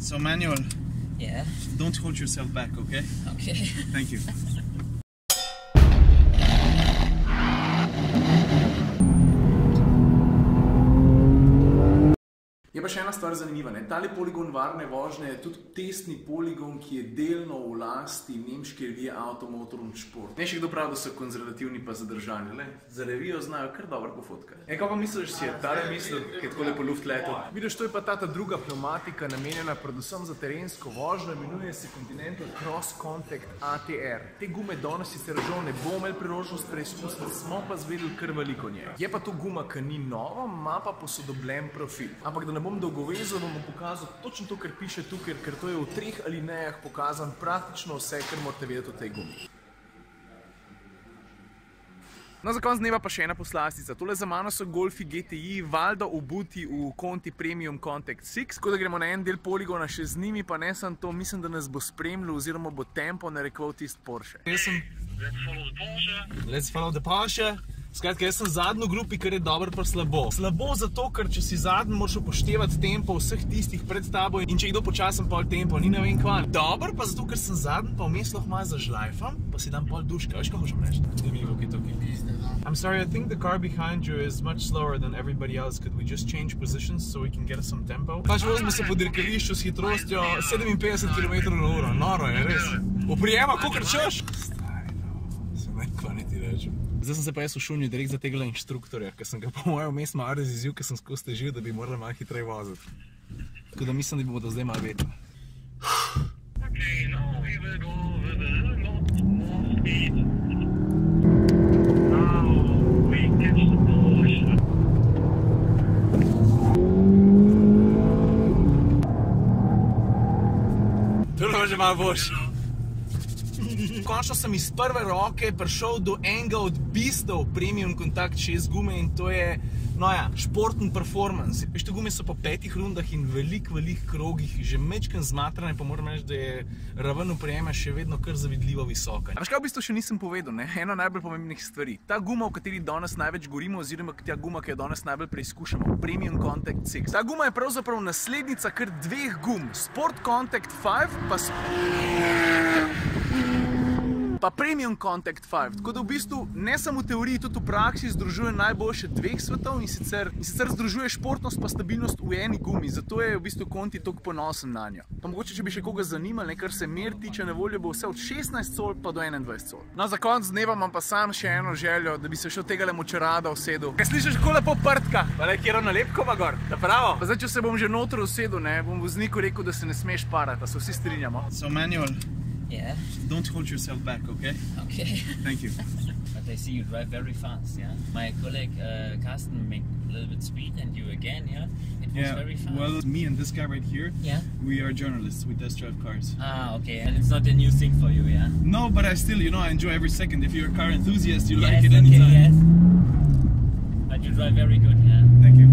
So Manuel, Yeah. don't hold yourself back, okay? Okay. Thank you. Je pa še ena stvar zanimiva. Tale poligon varne vožnje je tudi testni poligon, ki je delno v lasti nemške revije Automotor und Sport. Ne še kdo pravi, da so konzervativni pa zadržani. Le, za revijo znajo kar dobro pofotkati. Kaj pa misliš, si je tale misel, ki je tako lepo luft letel? Vidiš, to je pa ta druga pneumatika, namenjena predvsem za terensko vožnjo, imenuje se Continental Cross Contact ATR. Te gume danes sicer žal ne bomo imeli priložnost preizkusiti, smo pa zvedeli kar veliko njej. Je pa to guma, ki ni nova, ima pa posodobljen profil. Ampak da ne bom dolgovezal, bom pokazal točno to, kar piše tukaj, ker to je v 3 alinejah pokazan praktično vse, kar morate vedeti o tej gumi. No, za konc dneva pa še ena poslastica. Tole za mano so Golfi GTI, valjda obuti v Conti Premium Contact 6, tako da gremo na en del poligona še z njimi, pa ne sem to, mislim, da nas bo spremljal oziroma bo tempo narekoval tist Porsche. Let's follow the Porsche. Skratka, jaz sem zadnji v grupi, kar je dobro pa slabo. Slabo zato, ker če si zadnji, moraš upoštevati tempo vseh tistih pred tabo in če kdo počasen pol tempo, ni ne vem kva. Dobro pa zato, ker sem zadnji, pa vmes lahko malo zažlajfam, pa si dam pol duška. Veš, kaj hočem reči? I'm sorry, I think the car behind you is much slower than everybody else. Could we just change positions so we can get some tempo? Pač vozimo se po dirkališču s hitrostjo 57 km/h. Noro je, res. Oprijema, kakor češ. Stari, no, se ne kva niti rečem. Zdaj sem se pa jaz v šunju direkt zategla inštruktorja, ker sem ga po mojem vmes malo razjezil, ker sem skozi težil, da bi morali malo hitreje voziti. Tako da mislim, da bi bodo zdaj malo vedeli. Okay, now we will go with a lot more speed. Now we catch the Porsche. Tole že malo boš. Končno sem iz prve roke prišel do enega od bistov Premium Contact 6 gume in to je, no ja, športen performance. Veš, te gume so po 5 rundah in veliko krogih, že mečken zmatrane, pa moram reči, da je raven oprijema še vedno kar zavidljivo visoka. A veš kaj v bistvu še nisem povedal, ne? Eno najbolj pomembnih stvari. Ta guma, v kateri danes največ govorimo, oziroma ta guma, ki jo danes najbolj preizkušamo, Premium Contact 6. Ta guma je pravzaprav naslednica kar 2 gum, Sport Contact 5 pa Premium Contact 5, tako da v bistvu ne samo v teoriji, tudi v praksi združuje najboljše 2 svetov in sicer združuje športnost pa stabilnost v eni gumi, zato je v bistvu Conti toliko ponosen na njo. Pa mogoče, če bi še koga zanimali, kar se mer tiče, na voljo bo vse od 16 col pa do 21 col. No, za konc dneva imam pa sam še eno željo, da bi se še od tegale močerada usedel. Kaj slišiš, kako lepo prtka? Pa le, kjero nalepkova gor, da pravo? Pa zdaj, če se bom že noter usedel, ne, bom vozniku rekel, da se ne smeš parati, da se vsi strinjamo. So Manuel, Yeah. don't hold yourself back, okay? Okay. Thank you. But I see you drive very fast, yeah? My colleague Carsten made a little bit speed and you again, yeah? It was very fast. Well, me and this guy right here, Yeah? we are journalists, we test drive cars. Ah, okay. And it's not a new thing for you, yeah? No, but I still, I enjoy every second. If you're a car enthusiast, you Yes, like it okay, anytime. yes. But you drive very good, yeah? Thank you.